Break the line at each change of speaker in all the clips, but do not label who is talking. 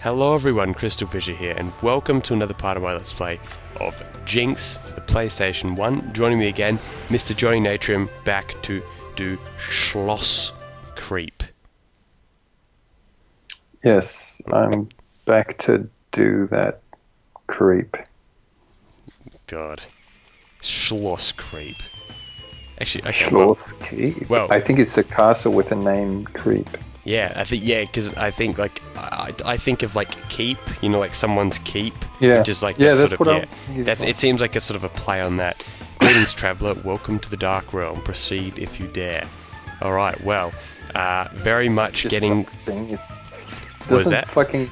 Hello everyone, CrystalFissure here, and welcome to another part of my Let's Play of Jinx for the PlayStation 1. Joining me again, Mr. Johnny Natrium, back to do Schloss Kreep.
Yes, I'm back to do that creep.
God. Schloss Kreep. Actually, okay,
Schloss Kreep?
well,
I think it's a castle with the name Creep.
yeah, because I think, like, I think of, like, keep, you know, like someone's keep.
Yeah,
Which is, like,
yeah,
that
that's
sort
what
of,
I was thinking.
it seems like it's sort of a play on that. Greetings, traveller. Welcome to the Dark Realm. Proceed if you dare. Alright, well, very much
Just
getting...
dancing,
What is that?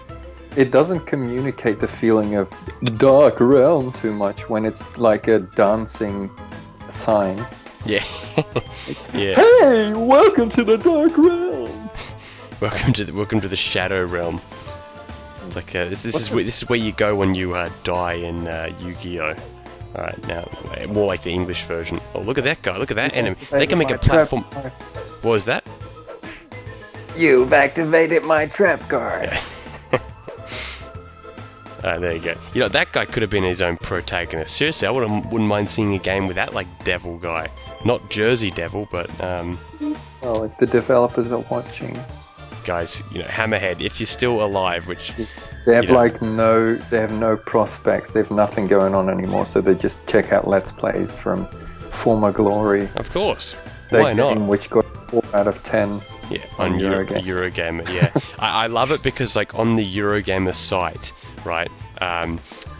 It doesn't communicate the feeling of the Dark Realm too much when it's like a dancing sign.
Yeah. Yeah.
Hey, welcome to the Dark Realm!
Welcome to the Shadow Realm. It's like this is where you go when you die in Yu-Gi-Oh. All right, now more like the English version. Oh, look at that guy! Look at that enemy. They can make a platform. What was that?
You've activated my trap card.
There you go. You know, that guy could have been his own protagonist. Seriously, I wouldn't mind seeing a game with that, like, devil guy. Not Jersey Devil, but
Well, if the developers are watching,
guys, you know, Hammerhead, if you're still alive, which
they have
you know,
they have no prospects. They have nothing going on anymore, so they just check out Let's Plays from former glory.
of course,
That
why not?
game which got 4 out of 10.
Yeah, on Eurogamer, yeah. I love it because, like, on the Eurogamer site, right,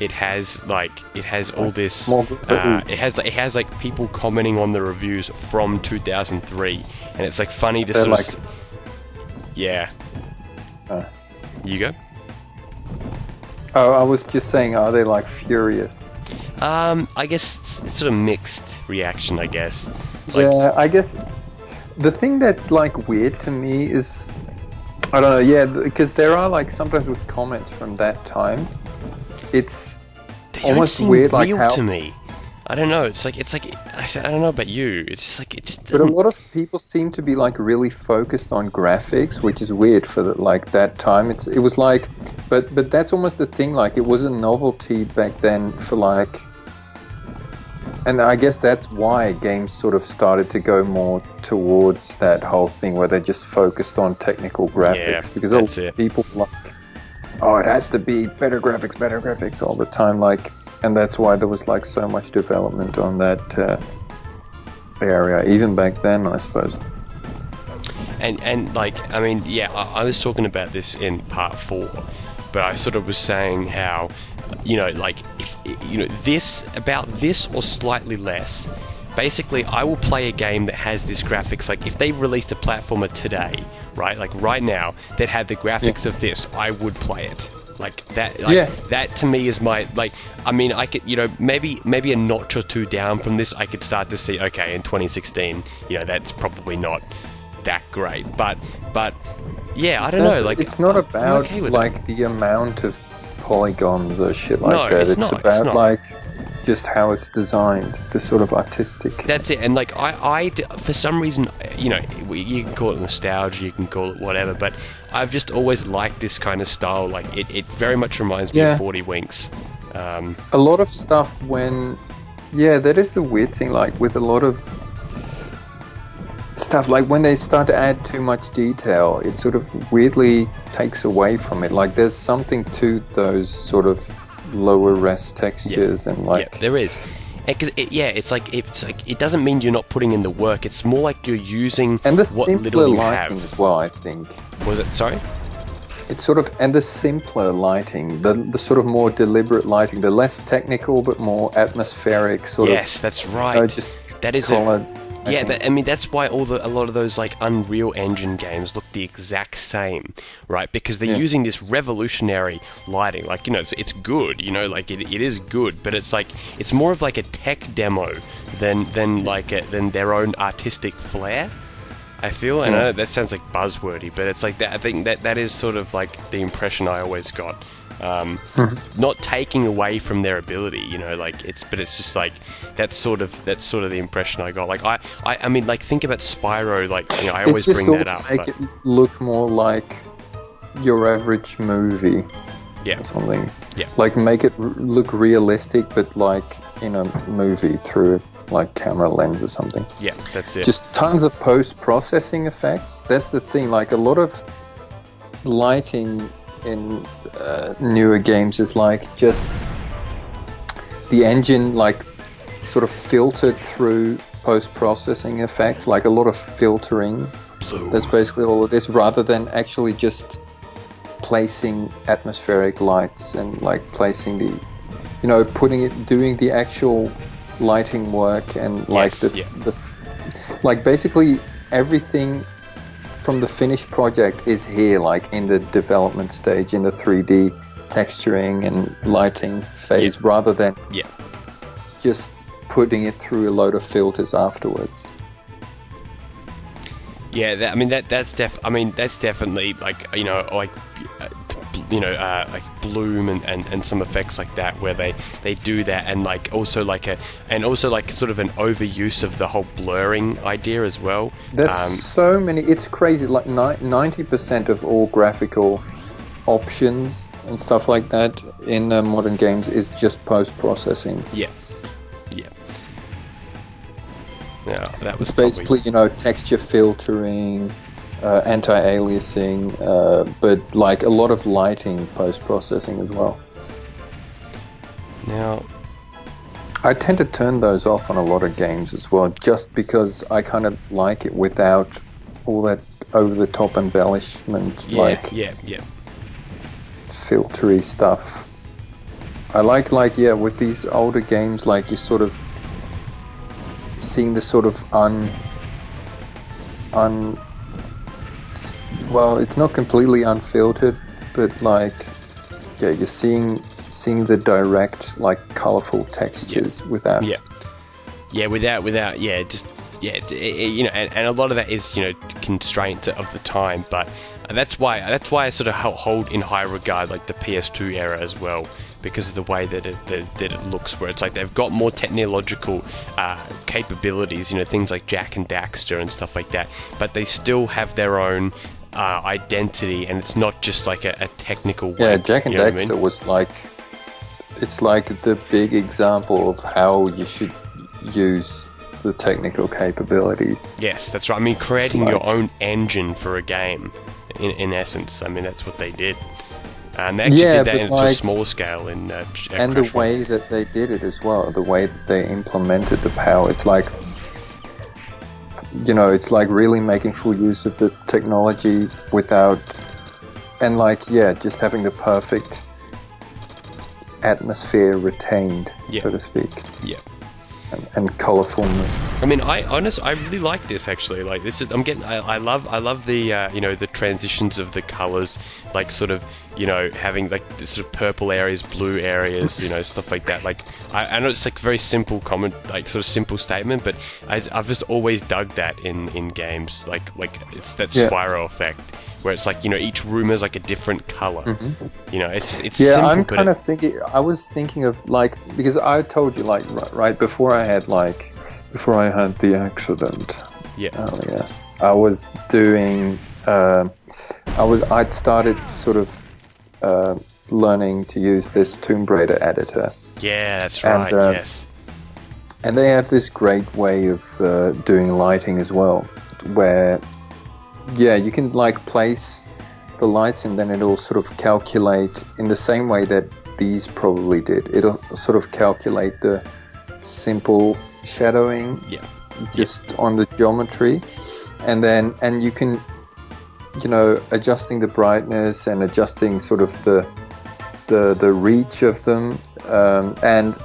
it has all this, it has like people commenting on the reviews from 2003, and it's like funny to sort of, yeah. You go.
Oh, I was just saying, are they like furious?
I guess it's sort of mixed reaction, I guess. Like,
Yeah, I guess the thing that's like weird to me is, I don't know, yeah, because there are like sometimes with comments from that time, it's
they don't
almost
seem
weird, like
real
how.
to me. I don't know. It's like I don't know about you. It's like it just
But a
doesn't.
lot of people seem to be like really focused on graphics, which is weird for like that time. It was like, but that's almost the thing. Like it was a novelty back then for like. And I guess that's why games sort of started to go more towards that whole thing where they just focused on technical graphics.
Yeah,
because
that's
all
it.
people like, oh, it has to be better graphics all the time. Like, and that's why there was like so much development on that area, even back then, I suppose.
And like, I mean, yeah, I was talking about this in part 4, but I sort of was saying how, you know, like, if you know this or slightly less, basically I will play a game that has this graphics. Like, if they released a platformer today, right, like right now, that had the graphics of this, I would play it. Like that, that to me is my, like, I mean, I could, you know, maybe a notch or two down from this, I could start to see, okay, in 2016, you know, that's probably not that great, but yeah, I don't know, like,
it's not
I'm
about
okay with
like
it.
the amount of polygons or shit like
No,
that.
it's
It's
not,
about like just how it's designed, the sort of artistic.
That's it, and like I for some reason, you know, you can call it nostalgia, you can call it whatever, but I've just always liked this kind of style. Like it very much reminds me of 40 Winks.
A lot of stuff that is the weird thing, like with a lot of stuff, like when they start to add too much detail, it sort of weirdly takes away from it. Like there's something to those sort of lower res textures, and like
there is. Because it's like it doesn't mean you're not putting in the work. It's more like you're using
and the
what
simpler
little you
lighting
have.
as well, I think.
Was it? Sorry.
It's sort of, and the simpler lighting, the sort of more deliberate lighting, the less technical but more atmospheric sort of.
Yes, that's right.
You know, just
that is
colored.
Yeah, I mean, that's why a lot of those, like, Unreal Engine games look the exact same, right? Because they're using this revolutionary lighting. Like, you know, it's good, you know, like, it is good, but it's like, it's more of like a tech demo than their own artistic flair, I feel. And I know that sounds like buzzwordy, but it's like that. I think that is sort of like the impression I always got. Not taking away from their ability, you know, like it's just like that's sort of the impression I got. Like I mean, like, think about Spyro, like, you know, I always bring that up.
Make it look more like your average movie
Yeah.
or something.
Yeah.
Like make it look realistic, but like in a movie through like camera lens or something.
Yeah, that's it.
Just tons of post-processing effects. That's the thing. Like a lot of lighting in newer games is like just the engine like sort of filtered through post-processing effects, like a lot of filtering.
Blue.
That's basically all it is, rather than actually just placing atmospheric lights and like placing the, you know, doing the actual lighting work and like like basically everything from the finished project is here, like in the development stage, in the 3D texturing and lighting phase, rather than just putting it through a load of filters afterwards.
Yeah, that's definitely like, you know, like like bloom and some effects like that where they do that, and like also like sort of an overuse of the whole blurring idea as well.
There's so many. It's crazy. Like 90% of all graphical options and stuff like that in modern games is just post-processing.
Yeah. Yeah, that was
basically, you know, texture filtering, anti-aliasing, but like a lot of lighting post-processing as well.
Now,
I tend to turn those off on a lot of games as well, just because I kind of like it without all that over-the-top embellishment, filtery stuff. I like with these older games, like you sort of seeing the sort of well, it's not completely unfiltered, but like, you're seeing the direct, like, colorful textures without.
you know, and a lot of that is, you know, constraint of the time, but that's why I sort of hold in high regard like the PS2 era as well, because of the way that it looks, where it's like they've got more technological capabilities, you know, things like Jak and Daxter and stuff like that, but they still have their own identity, and it's not just like a technical way.
Yeah, Jak and Daxter was like, it's like the big example of how you should use the technical capabilities.
Yes, that's right. I mean, creating your own engine for a game, in essence. I mean, that's what they did. And they actually did that to a smaller scale in
and the way that they did it as well, the way that they implemented the power, it's like, you know, it's like really making full use of the technology without, and like, just having the perfect atmosphere retained, so to speak.
Yeah.
And colorfulness.
I mean, I really like this actually. Like, this is, I love the you know, the transitions of the colors, like sort of, you know, having like the sort of purple areas, blue areas, you know, stuff like that. Like, I know it's like a very simple comment, like sort of simple statement, but I've just always dug that in games. Like it's that Spyro effect, where it's like, you know, each room is like a different color. Mm-hmm. You know, it's simple.
I'm kind of thinking. I was thinking of like, because I told you like right before I had the accident.
Yeah.
Oh yeah. I was doing. I'd started sort of learning to use this Tomb Raider editor.
Yeah, that's right. Yes.
And they have this great way of doing lighting as well, where you can like place the lights and then it'll sort of calculate in the same way that these probably did. It'll sort of calculate the simple shadowing just on the geometry, and you can, you know, adjusting the brightness and adjusting sort of the reach of them, and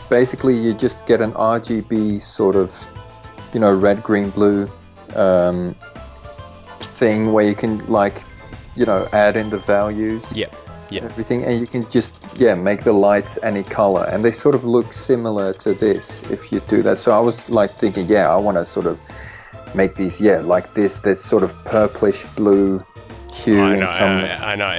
basically you just get an RGB sort of, you know, red, green, blue thing where you can, like, you know, add in the values, everything, and you can just make the lights any color, and they sort of look similar to this if you do that. So I was like thinking, I want to sort of make these like this sort of purplish blue hue.
I know.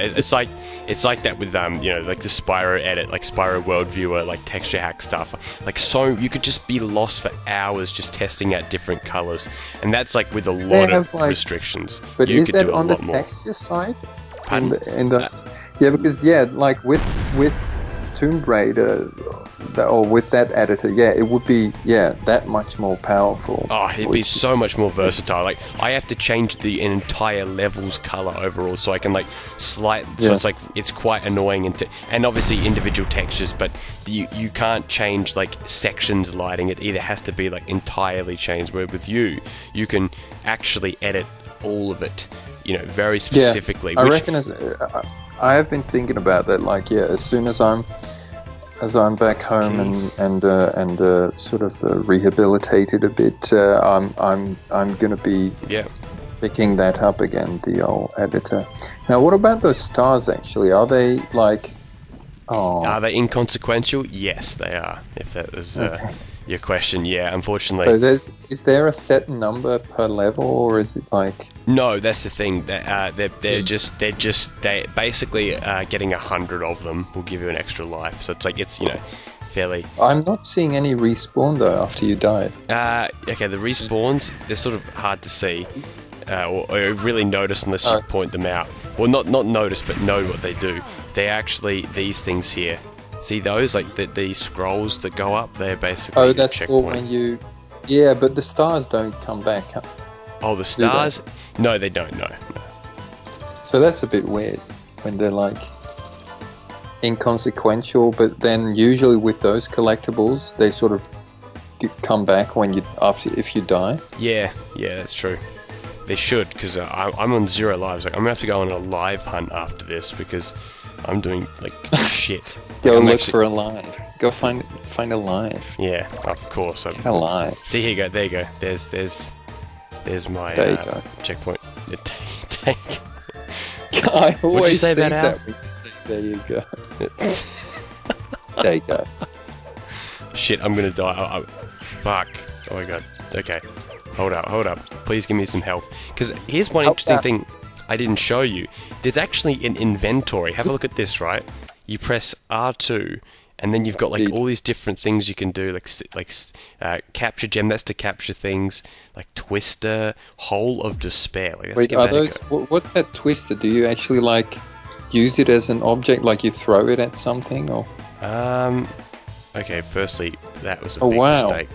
It's like that with you know, like the Spyro edit, like Spyro World Viewer, like texture hack stuff. Like, so you could just be lost for hours just testing out different colors, and that's like with a lot of restrictions.
But is that on the texture side?
Pardon?
Yeah, because like with Tomb Raider, or with that editor, it would be that much more powerful.
Oh, it'd be so much more versatile. Like, I have to change the entire level's color overall, so I can like So it's like it's quite annoying, and obviously individual textures, but you can't change like sections lighting. It either has to be like entirely changed. Where with you can actually edit all of it, very specifically.
I reckon I have been thinking about that. Like, as soon as I'm back home and sort of rehabilitated a bit, I'm gonna be picking that up again, the old editor. Now, what about those stars? Actually, are they like? Oh,
are they inconsequential? Yes, they are. If that was your question, unfortunately.
So is there a set number per level, or is it like?
No, that's the thing. They're basically getting 100 of them will give you an extra life. So it's like fairly.
I'm not seeing any respawn though after you died.
Okay, the respawns, they're sort of hard to see or really notice unless you point them out. Well, not notice, but know what they do. They're actually these things here. See those, like these scrolls that go up? They're basically
Oh, that's for when you... Yeah, but the stars don't come back.
Oh, the stars? No, they don't, no.
So that's a bit weird when they're like inconsequential, but then usually with those collectibles, they sort of come back if you die. Yeah,
that's true. They should, because I'm on 0 lives. Like, I'm gonna have to go on a live hunt after this because I'm doing like shit.
Go look for a live. Go find a live.
Yeah, of course.
Get a live.
See, here you go. There you go. There's my checkpoint. Take.
I always
What'd you say
think
about
that when you say, there you go. There you go.
Shit, I'm gonna die. Fuck. Oh my god. Okay. Hold up. Please give me some health. Because here's one interesting thing I didn't show you. There's actually an inventory. Have a look at this, right? You press R2, and then you've got like all these different things you can do, like capture gem. That's to capture things. Like Twister, Hole of Despair. Like,
wait, are those? What's that Twister? Do you actually like use it as an object? Like you throw it at something, or?
Okay. Firstly, that was a big mistake.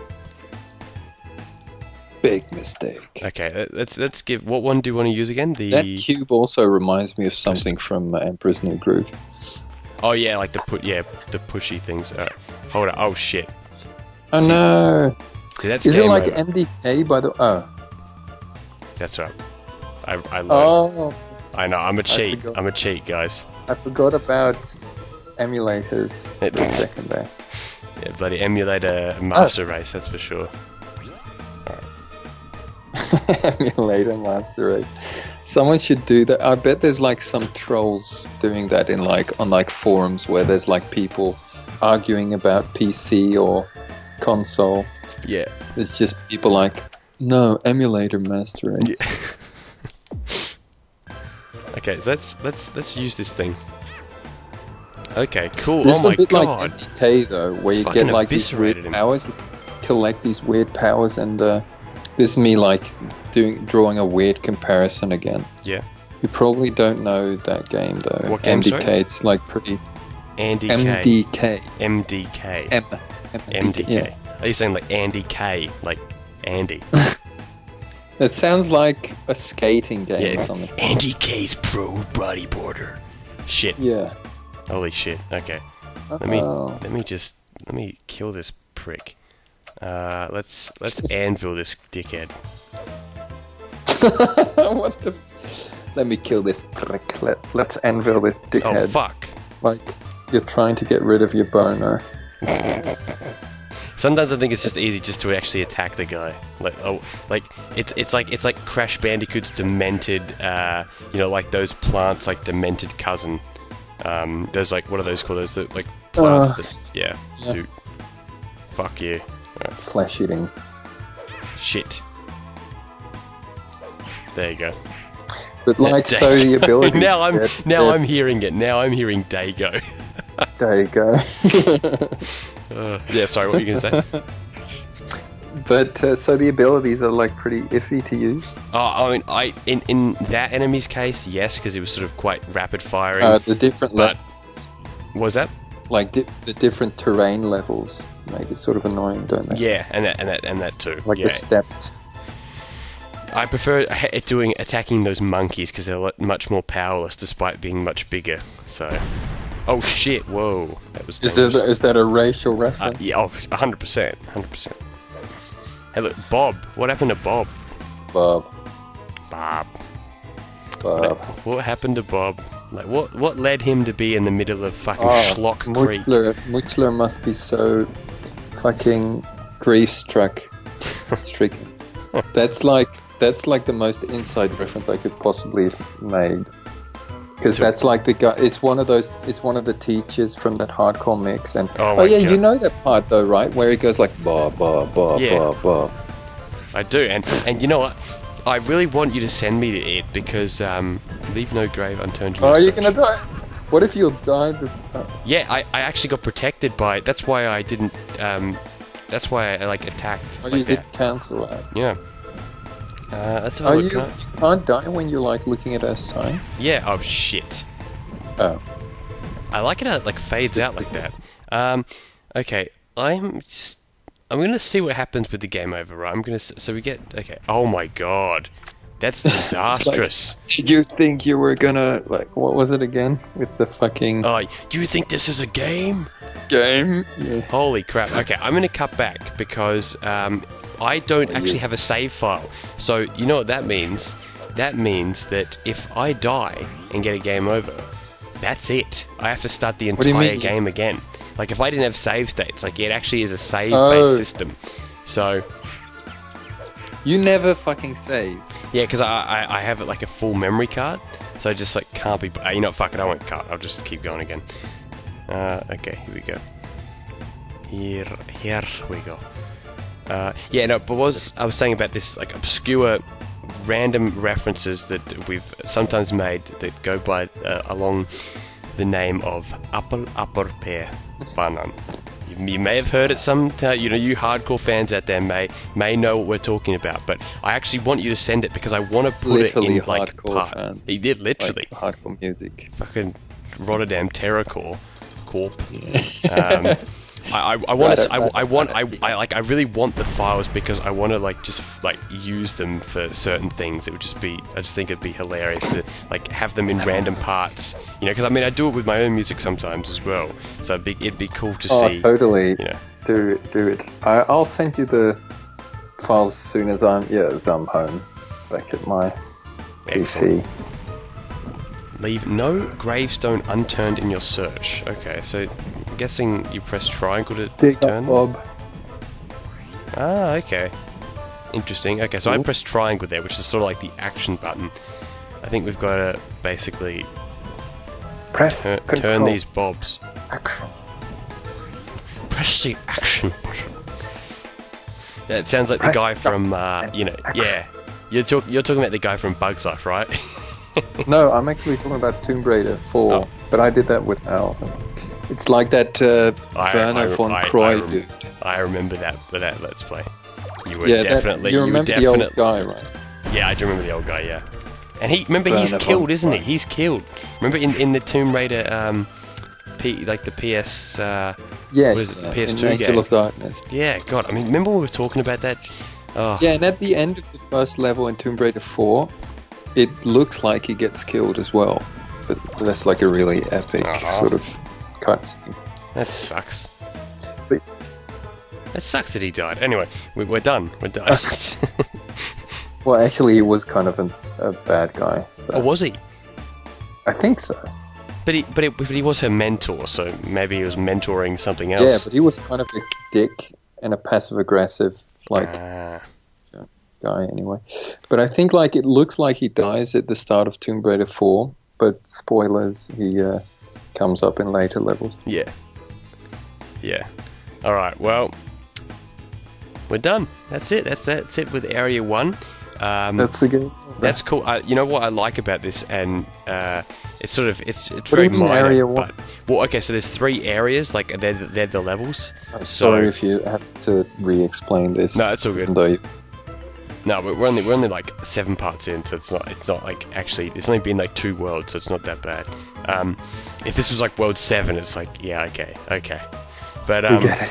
Big mistake.
Okay, let's give. What one do you want to use again?
That cube also reminds me of something from Emperor's New Groove.
Oh yeah, like the pushy things. Hold on. Oh shit.
Oh no.
See, that's
Is it like
over.
MDK by the? Oh.
That's right. I learned.
Oh.
I know. I'm a cheat. I'm a cheat, guys.
I forgot about emulators for a second there.
Yeah, bloody emulator master race. That's for sure.
Emulator master race. Someone should do that. I bet there's like some trolls doing that on like forums where there's like people arguing about PC or console.
Yeah.
It's just people like, no, emulator master race.
Yeah. Okay, so let's use this thing. Okay, cool.
This
oh my
is a bit
god.
like MDK though, where you get like these weird powers, collect these weird powers, and this is me like drawing a weird comparison again.
Yeah.
You probably don't know that game though.
What game?
MDK.
Sorry?
It's like pretty.
MDK.
MDK.
MDK.
Yeah.
Are you saying like Andy K, like Andy?
It sounds like a skating game or something.
Andy K's Pro Bodyboarder. Shit.
Yeah.
Holy shit. Okay. Let me kill this prick. Let's anvil this dickhead.
What the? Let me kill this prick. Let's anvil this dickhead.
Oh fuck!
Like you're trying to get rid of your boner.
Sometimes I think it's just easy just to actually attack the guy. It's like Crash Bandicoot's demented. Like those plants, like demented cousin. There's like what are those called? Those like plants that do. Fuck you. Right.
Flesh eating.
Shit. There you go.
But like so the ability.
I'm hearing it. Now I'm hearing Dago.
There you go.
Yeah, sorry, what were you gonna say?
But so the abilities are like pretty iffy to use.
Oh, I mean, in that enemy's case, yes, because it was sort of quite rapid firing.
The different
But what was that?
like the different terrain levels make it sort of annoying, don't they?
Yeah, and that too.
Like
yeah.
the steps.
I prefer attacking those monkeys because they're much more powerless despite being much bigger. So, oh shit! Whoa, that was.
Is that a racial reference?
Yeah, 100%, 100%. Hey, look, Bob. What happened to Bob?
Bob.
What happened to Bob? Like, what led him to be in the middle of fucking Schloss Kreep?
Muchler must be so fucking grief-stricken. That's like the most inside reference I could possibly have made. Because that's like the guy. It's one of the teachers from that hardcore mix. And
God.
You know that part though, right? Where he goes like ba ba ba ba ba.
I do, and you know what? I really want you to send me to it because leave no grave unturned.
Are you gonna die? What if you'll die before?
Yeah, I actually got protected by it. That's why I didn't. That's why I like attacked.
Oh, you did cancel that.
Yeah. Let's have a look.
You can't die when you're like looking at a sign?
Yeah, oh shit.
Oh.
I like it how it like fades out like that. Okay, I'm gonna see what happens with the game over, right? So we get, okay, oh my god. That's disastrous.
Did you think you were gonna, like, what was it again? With the fucking...
Oh, do you think this is a game?
Game? Yeah.
Holy crap. Okay, I'm gonna cut back because, I don't actually have a save file. So, you know what that means? That means that if I die and get a game over, that's it. I have to start the entire game again. Like, if I didn't have save states, like, it actually is a save-based system. So...
You never fucking save.
Yeah, because I have, like, a full memory card. So I just, like, can't be... You know what, fuck it, I won't cut. I'll just keep going again. Okay, here we go. Here we go. Yeah, no, but I was saying about this, like, obscure random references that we've sometimes made that go by along the name of apple, pear, banana. You may have heard it you hardcore fans out there may know what we're talking about, but I actually want you to send it because I want to put
literally
it in, like, part.
Fan.
He did, literally.
Like hardcore music.
Fucking Rotterdam Terrorcore Corp.
Yeah.
I really want the files because I want to like just like use them for certain things. It would just be, I just think it'd be hilarious to like have them in random parts, you know, because I mean I do it with my own music sometimes as well, so it'd be cool to see.
Oh, totally.
You know.
Do it. I'll send you the files as soon as I'm home, back at my
Excellent.
PC.
Leave no gravestone unturned in your search. Okay, so I'm guessing you press triangle to
Dig
turn
up, Bob.
Ah, okay. Interesting. Okay, so I press triangle there, which is sort of like the action button. I think we've got to basically turn these bobs.
Action.
Press the action button. Yeah, it sounds like the guy from, yeah. You're talking about the guy from Bug's Life, right?
No, I'm actually talking about Tomb Raider 4, but I did that with Alice. It's like that Werner von Croy dude.
I remember that Let's Play. You were
you remember the old guy, right?
Yeah, I do remember the old guy, yeah. And he's killed, isn't he? He's killed. Remember in the Tomb Raider, like the PS... what is it, PS2 game?
Angel of Darkness.
Yeah, God, I mean, remember we were talking about that? Oh.
Yeah, and at the end of the first level in Tomb Raider 4, it looks like he gets killed as well. But that's like a really epic sort of cutscene.
That sucks. That sucks that he died. Anyway, we're done. We're done.
Well, actually, he was kind of a bad guy. So.
Oh, was he?
I think so.
But he was her mentor, so maybe he was mentoring something else.
Yeah, but he was kind of a dick and a passive-aggressive, guy anyway. But I think like it looks like he dies at the start of Tomb Raider 4, but spoilers, he comes up in later levels.
Yeah. Alright, well, we're done. That's it. That's it with Area 1.
That's the game.
That's cool. You know what I like about this, and it's sort of it's
What do
very
you mean
minor.
area
But well, okay, so there's 3 areas. Like they're the levels.
I'm sorry if you have to re-explain this.
No, it's all good.
even though you-
No, but we're only like 7 parts in, so it's not like actually it's only been like 2 worlds, so it's not that bad. If this was like world 7, it's like yeah, okay. But
Okay.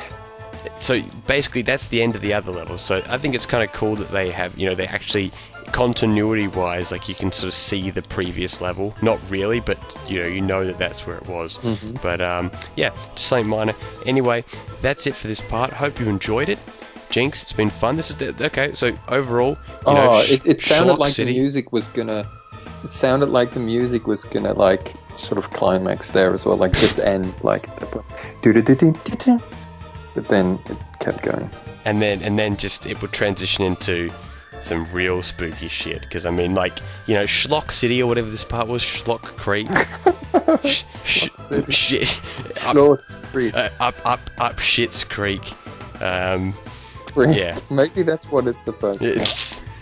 so basically that's the end of the other levels. So I think it's kind of cool that they have, you know, they actually continuity wise, like you can sort of see the previous level. Not really, but you know that that's where it was. But yeah, just something minor. Anyway, that's it for this part. Hope you enjoyed it. Jinx, it's been fun. This is okay. So overall,
it sounded
Schlock
like
City.
the music was gonna. It sounded like the music was gonna like sort of climax there as well, like just end like. But then it kept going.
and then just it would transition into some real spooky shit. Because I mean, like Schlock City or whatever this part was, Schlock Kreep, shit,
Schloss Kreep.
up Shit's Creek. Yeah.
Maybe that's what it's supposed to be.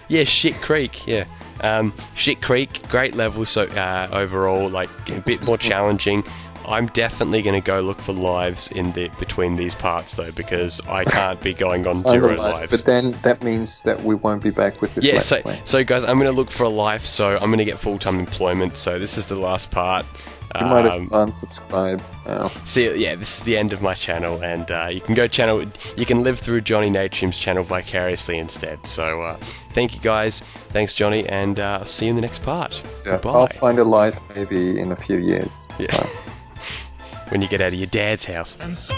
Yeah, Shit Creek. Yeah. Shit Creek, great level. So overall, like a bit more challenging. I'm definitely going to go look for lives between these parts though, because I can't be going on 0 lives.
But then that means that we won't be back with this.
Yeah,
Let's play.
so guys, I'm going to look for a life. So I'm going to get full-time employment. So this is the last part.
You might as well unsubscribe now.
See, yeah, this is the end of my channel, and you can you can live through Johnny Natrium's channel vicariously instead. So thank you guys, thanks Johnny, and I'll see you in the next part.
Yeah,
Goodbye.
I'll find a life maybe in a few years.
Yeah. When you get out of your dad's house.
And so